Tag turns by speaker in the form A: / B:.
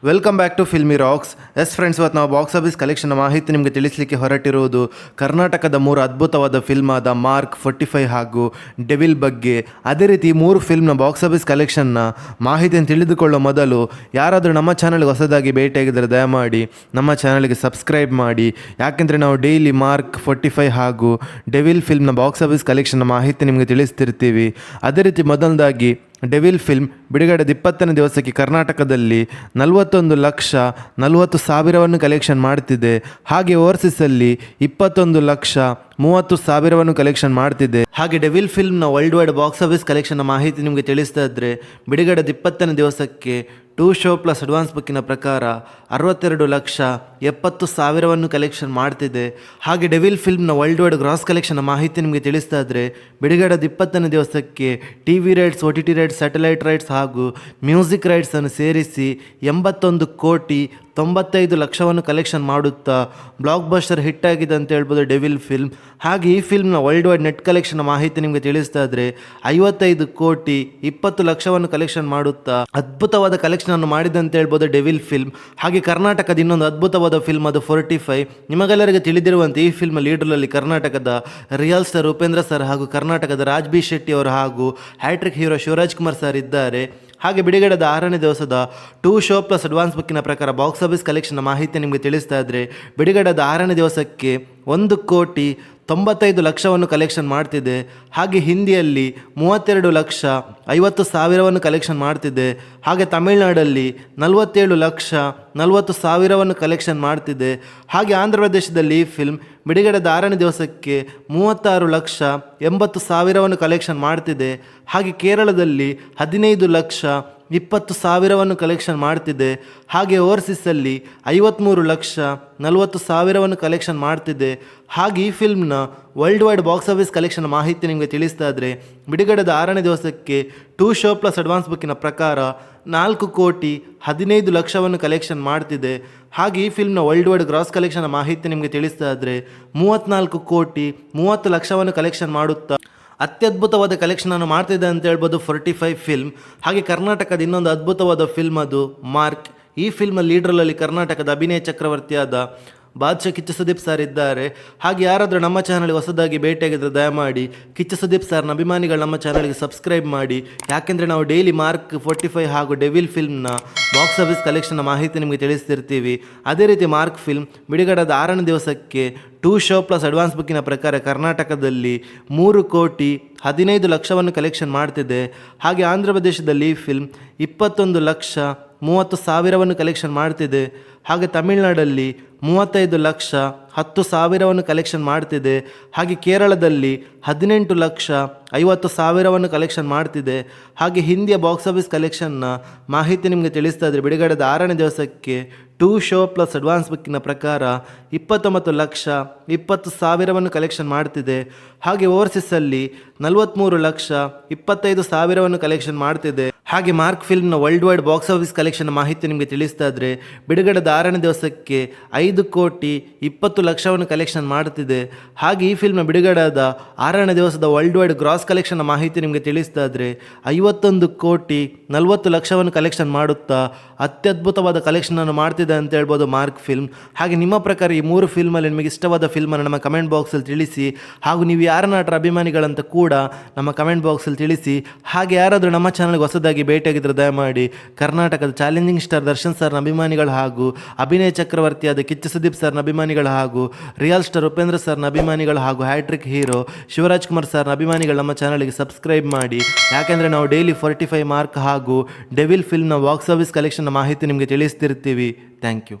A: Welcome back to Filmy Rocks. Yes friends, ಇವತ್ತು ನಾವು box office collection ಮಾಹಿತಿ ನಿಮಗೆ ತಿಳಿಸಲಿಕ್ಕೆ ಹೊರಟಿರುವುದು ಕರ್ನಾಟಕದ 3 ಅದ್ಭುತವಾದ ಫಿಲ್ಮ್ ಆದ ಮಾರ್ಕ್ 45 ಹಾಗೂ ಡೆವಿಲ್ ಬಗ್ಗೆ. ಅದೇ ರೀತಿ 3 ಫಿಲ್ಮ್ನ ಬಾಕ್ಸ್ ಆಫೀಸ್ ಕಲೆಕ್ಷನ್ನ ಮಾಹಿತಿಯನ್ನು ತಿಳಿದುಕೊಳ್ಳೋ ಮೊದಲು ಯಾರಾದರೂ ನಮ್ಮ ಚಾನಲ್ಗೆ ಹೊಸದಾಗಿ ಭೇಟಿಯಾಗಿದ್ದರೆ ದಯಮಾಡಿ ನಮ್ಮ ಚಾನಲ್ಗೆ ಸಬ್ಸ್ಕ್ರೈಬ್ ಮಾಡಿ. ಯಾಕೆಂದರೆ ನಾವು ಡೈಲಿ ಮಾರ್ಕ್ 45 ಹಾಗೂ ಡೆವಿಲ್ ಫಿಲ್ಮ್ನ ಬಾಕ್ಸ್ ಆಫೀಸ್ ಕಲೆಕ್ಷನ್ನ ಮಾಹಿತಿ ನಿಮಗೆ ತಿಳಿಸ್ತಿರ್ತೀವಿ. ಅದೇ ರೀತಿ ಮೊದಲದಾಗಿ ಡೆವಿಲ್ ಫಿಲ್ಮ್ ಬಿಡುಗಡೆದ 20ನೇ ದಿವಸಕ್ಕೆ ಕರ್ನಾಟಕದಲ್ಲಿ 41,40,000 ಕಲೆಕ್ಷನ್ ಮಾಡ್ತಿದೆ. ಹಾಗೆ ಓವರ್ಸೀಸಲ್ಲಿ 21,30,30,000 ಕಲೆಕ್ಷನ್ ಮಾಡ್ತಿದೆ. ಹಾಗೆ ಡೆವಿಲ್ ಫಿಲ್ಮ್ನ ವರ್ಲ್ಡ್ ವೈಡ್ ಬಾಕ್ಸ್ ಆಫೀಸ್ ಕಲೆಕ್ಷನ್ನ ಮಾಹಿತಿ ನಿಮಗೆ ತಿಳಿಸ್ತಾ ಇದ್ದರೆ ಬಿಡುಗಡೆದ 20ನೇ ದಿವಸಕ್ಕೆ 2 ಶೋ ಪ್ಲಸ್ ಅಡ್ವಾನ್ಸ್ ಬುಕ್ಕಿನ ಪ್ರಕಾರ 62,70,000 ಕಲೆಕ್ಷನ್ ಮಾಡ್ತಿದೆ. ಹಾಗೆ ಡೆವಿಲ್ ಫಿಲ್ಮ್ನ ವರ್ಲ್ಡ್ ವೈಡ್ ಗ್ರಾಸ್ ಕಲೆಕ್ಷನ್ನ ಮಾಹಿತಿ ನಿಮಗೆ ತಿಳಿಸ್ತಾ ಇದ್ದರೆ ಬಿಡುಗಡೆದ 20ನೇ ದಿವಸಕ್ಕೆ TV rights, OTT rights, satellite rights ಹಾಗೂ ಮ್ಯೂಸಿಕ್ ರೈಟ್ಸನ್ನು ಸೇರಿಸಿ 81,95,00,000 ಕಲೆಕ್ಷನ್ ಮಾಡುತ್ತಾ ಬ್ಲಾಕ್ ಬಸ್ಟರ್ ಹಿಟ್ ಆಗಿದೆ ಅಂತ ಹೇಳ್ಬೋದು ಡೆವಿಲ್ ಫಿಲ್ಮ್. ಹಾಗೆ ಈ ಫಿಲ್ಮ್ನ ವರ್ಲ್ಡ್ ವೈಡ್ ನೆಟ್ ಕಲೆಕ್ಷನ್ ಮಾಹಿತಿ ನಿಮಗೆ ತಿಳಿಸ್ತಾ ಇದ್ದರೆ 55,20,00,000 ಕಲೆಕ್ಷನ್ ಮಾಡುತ್ತಾ ಅದ್ಭುತವಾದ ಕಲೆಕ್ಷನ್ ಅನ್ನು ಮಾಡಿದೆ ಅಂತ ಹೇಳ್ಬೋದು ಡೆವಿಲ್ ಫಿಲ್ಮ್. ಹಾಗೆ ಕರ್ನಾಟಕದ ಇನ್ನೊಂದು ಅದ್ಭುತವಾದ ಫಿಲ್ಮ್ ಅದು 45. ನಿಮಗೆಲ್ಲರಿಗೆ ತಿಳಿದಿರುವಂತೆ ಈ ಫಿಲ್ಮ್ ಲೀಡರ್ನಲ್ಲಿ ಕರ್ನಾಟಕದ ರಿಯಲ್ ಸ್ಟಾರ್ ಉಪೇಂದ್ರ ಸರ್ ಹಾಗೂ ಕರ್ನಾಟಕದ ರಾಜ್ ಬಿ ಶೆಟ್ಟಿ ಅವರು ಹಾಗೂ hattrick hero Shivaraj Kumar sir ಇದ್ದಾರೆ. ಹಾಗೆ ಬಿಡುಗಡೆದ 6ನೇ ದಿವಸದ 2 ಶೋ ಪ್ಲಸ್ ಅಡ್ವಾನ್ಸ್ ಬುಕ್ಕಿನ ಪ್ರಕಾರ ಬಾಕ್ಸ್ ಆಫೀಸ್ ಕಲೆಕ್ಷನ್ ಮಾಹಿತಿ ನಿಮಗೆ ತಿಳಿಸ್ತಾ ಇದ್ದರೆ ಬಿಡುಗಡೆದ 6ನೇ ದಿವಸಕ್ಕೆ 1,95,00,000 ಕಲೆಕ್ಷನ್ ಮಾಡ್ತಿದೆ. ಹಾಗೆ ಹಿಂದಿಯಲ್ಲಿ 32,50,000 ಕಲೆಕ್ಷನ್ ಮಾಡ್ತಿದೆ. ಹಾಗೆ ತಮಿಳುನಾಡಲ್ಲಿ 47,40,000 ಕಲೆಕ್ಷನ್ ಮಾಡ್ತಿದೆ. ಹಾಗೆ ಆಂಧ್ರ ಪ್ರದೇಶದಲ್ಲಿ ಈ ಫಿಲ್ಮ್ ಬಿಡುಗಡೆದ 6ನೇ ದಿವಸಕ್ಕೆ 36,80,000 ಕಲೆಕ್ಷನ್ ಮಾಡ್ತಿದೆ. ಹಾಗೆ ಕೇರಳದಲ್ಲಿ 15,20,000 ಕಲೆಕ್ಷನ್ ಮಾಡ್ತಿದೆ. ಹಾಗೆ ಓವರ್ಸೀಸಲ್ಲಿ 53,40,000 ಕಲೆಕ್ಷನ್ ಮಾಡ್ತಿದೆ. ಹಾಗೆ ಈ ಫಿಲ್ಮ್ನ worldwide box office collection ಮಾಹಿತಿ ನಿಮಗೆ ತಿಳಿಸ್ತಾ ಇದ್ದರೆ ಬಿಡುಗಡೆದ 6ನೇ ದಿವಸಕ್ಕೆ 2 ಶೋ ಪ್ಲಸ್ ಅಡ್ವಾನ್ಸ್ ಬುಕ್ಕಿನ ಪ್ರಕಾರ 4,15,00,000 ಕಲೆಕ್ಷನ್ ಮಾಡ್ತಿದೆ. ಹಾಗೆ ಈ ಫಿಲ್ಮ್ನ ವರ್ಲ್ಡ್ ವೈಡ್ ಗ್ರಾಸ್ ಕಲೆಕ್ಷನ್ ಮಾಹಿತಿ ನಿಮಗೆ ತಿಳಿಸ್ತಾ ಇದ್ದರೆ 34,30,00,000 ಕಲೆಕ್ಷನ್ ಮಾಡುತ್ತಾ ಅತ್ಯದ್ಭುತವಾದ ಕಲೆಕ್ಷನನ್ನು ಮಾಡ್ತಿದೆ ಅಂತ ಹೇಳ್ಬೋದು 45 ಫಿಲ್ಮ್. ಹಾಗೆ ಕರ್ನಾಟಕದ ಇನ್ನೊಂದು ಅದ್ಭುತವಾದ ಫಿಲ್ಮ್ ಅದು ಮಾರ್ಕ್. ಈ ಫಿಲ್ಮ್ ಲೀಡ್ರಲ್ಲಿ ಕರ್ನಾಟಕದ ಅಭಿನಯ ಚಕ್ರವರ್ತಿಯಾದ ಬಾದ್ಶಾ ಕಿಚ್ಚ ಸುದೀಪ್ ಸರ್ ಇದ್ದಾರೆ. ಹಾಗೆ ಯಾರಾದರೂ ನಮ್ಮ ಚಾನಲ್ಗೆ ಹೊಸದಾಗಿ ಭೇಟಿಯಾಗಿದ್ದರೆ ದಯಮಾಡಿ ಕಿಚ್ಚ ಸುದೀಪ್ ಸರ್ನ ಅಭಿಮಾನಿಗಳು ನಮ್ಮ ಚಾನಲ್ಗೆ ಸಬ್ಸ್ಕ್ರೈಬ್ ಮಾಡಿ. ಯಾಕೆಂದರೆ ನಾವು ಡೈಲಿ ಮಾರ್ಕ್ 45 ಹಾಗೂ ಡೆವಿಲ್ ಫಿಲ್ಮ್ನ ಬಾಕ್ಸ್ ಆಫೀಸ್ ಕಲೆಕ್ಷನ್ನ ಮಾಹಿತಿ ನಿಮಗೆ ತಿಳಿಸ್ತಿರ್ತೀವಿ. ಅದೇ ರೀತಿ ಮಾರ್ಕ್ ಫಿಲ್ಮ್ ಬಿಡುಗಡೆದ 6ನೇ ದಿವಸಕ್ಕೆ 2 ಶೋ ಪ್ಲಸ್ ಅಡ್ವಾನ್ಸ್ ಬುಕ್ಕಿನ ಪ್ರಕಾರ ಕರ್ನಾಟಕದಲ್ಲಿ 3,15,00,000 ಕಲೆಕ್ಷನ್ ಮಾಡ್ತಿದೆ. ಹಾಗೆ ಆಂಧ್ರ ಪ್ರದೇಶದಲ್ಲಿ ಈ ಫಿಲ್ಮ್ 21,30,000 ಕಲೆಕ್ಷನ್ ಮಾಡ್ತಿದೆ. ಹಾಗೆ ತಮಿಳುನಾಡಲ್ಲಿ 35,10,000 ಕಲೆಕ್ಷನ್ ಮಾಡ್ತಿದೆ. ಹಾಗೆ ಕೇರಳದಲ್ಲಿ 18,50,000 ಕಲೆಕ್ಷನ್ ಮಾಡ್ತಿದೆ. ಹಾಗೆ ಹಿಂದಿಯ ಬಾಕ್ಸ್ ಆಫೀಸ್ ಕಲೆಕ್ಷನ್ನ ಮಾಹಿತಿ ನಿಮಗೆ ತಿಳಿಸ್ತಾ ಇದ್ದರೆ ಬಿಡುಗಡೆದ 6ನೇ ದಿವಸಕ್ಕೆ 2 ಶೋ ಪ್ಲಸ್ ಅಡ್ವಾನ್ಸ್ ಬುಕ್ಕಿನ ಪ್ರಕಾರ 29,20,000 ಕಲೆಕ್ಷನ್ ಮಾಡ್ತಿದೆ. ಹಾಗೆ ಓವರ್ಸೀಸಲ್ಲಿ 43,25,000 ಕಲೆಕ್ಷನ್ ಮಾಡ್ತಿದೆ. ಹಾಗೆ ಮಾರ್ಕ್ ಫಿಲ್ಮ್ನ worldwide box office collection ಮಾಹಿತಿ ನಿಮಗೆ ತಿಳಿಸ್ತಾ ಇದ್ದರೆ ಬಿಡುಗಡೆದ 6ನೇ ದಿವಸಕ್ಕೆ 5,20,00,000 ಕಲೆಕ್ಷನ್ ಮಾಡ್ತಿದೆ. ಹಾಗೆ ಈ ಫಿಲ್ಮ್ನ ಬಿಡುಗಡೆಯಾದ 6ನೇ ದಿವಸದ ವರ್ಲ್ಡ್ ವೈಡ್ ಗ್ರಾಸ್ ಕಲೆಕ್ಷನ್ ಮಾಹಿತಿ ನಿಮಗೆ ತಿಳಿಸ್ತಾ ಇದ್ದರೆ 51,40,00,000 ಕಲೆಕ್ಷನ್ ಮಾಡುತ್ತಾ ಅತ್ಯದ್ಭುತವಾದ ಕಲೆಕ್ಷನನ್ನು ಮಾಡ್ತಿದೆ ಅಂತ ಹೇಳ್ಬೋದು ಮಾರ್ಕ್ ಫಿಲ್ಮ್. ಹಾಗೆ ನಿಮ್ಮ ಪ್ರಕಾರ ಈ 3 ಫಿಲ್ಮಲ್ಲಿ ನಿಮಗೆ ಇಷ್ಟವಾದ ಫಿಲ್ಮನ್ನು ನಮ್ಮ ಕಮೆಂಟ್ ಬಾಕ್ಸಲ್ಲಿ ತಿಳಿಸಿ. ಹಾಗೂ ನೀವು ಯಾರ ನಟರ ಅಭಿಮಾನಿಗಳಂತ ಕೂಡ ನಮ್ಮ ಕಮೆಂಟ್ ಬಾಕ್ಸಲ್ಲಿ ತಿಳಿಸಿ. ಹಾಗೆ ಯಾರಾದರೂ ನಮ್ಮ ಚಾನಲ್ಗೆ ಹೊಸದಾಗಿ ಭೇಟಿಯಾಗಿದ್ದರೆ ದಯಮಾಡಿ ಕರ್ನಾಟಕದ ಚಾಲೆಂಜಿಂಗ್ ಸ್ಟಾರ್ ದರ್ಶನ್ ಸರ್ನ ಅಭಿಮಾನಿಗಳು ಹಾಗೂ ಅಭಿನಯ ಚಕ್ರವರ್ತಿಯಾದ ಕಿಚ್ಚ ಸುದೀಪ್ ಸರ್ನ ಅಭಿಮಾನಿಗಳು ಹಾಗೂ ರಿಯಲ್ ಸ್ಟಾರ್ ಉಪೇಂದ್ರ ಸರ್ನ ಅಭಿಮಾನಿಗಳು ಹಾಗೂ ಹ್ಯಾಟ್ರಿಕ್ ಹೀರೋ ಶಿವರಾಜ್ ಕುಮಾರ್ ಸರ್ನ ಅಭಿಮಾನಿಗಳು ನಮ್ಮ ಚಾನಲ್ಗೆ ಸಬ್ಸ್ಕ್ರೈಬ್ ಮಾಡಿ. ಯಾಕೆಂದರೆ ನಾವು ಡೈಲಿ 45 ಮಾರ್ಕ್ ಹಾಗೂ ಡೆವಿಲ್ ಫಿಲ್ಮ್ನ ಬಾಕ್ಸ್ ಆಫೀಸ್ ಕಲೆಕ್ಷನ್ನ ಮಾಹಿತಿ ನಿಮಗೆ ತಿಳಿಸ್ತಿರ್ತೀವಿ. Thank you.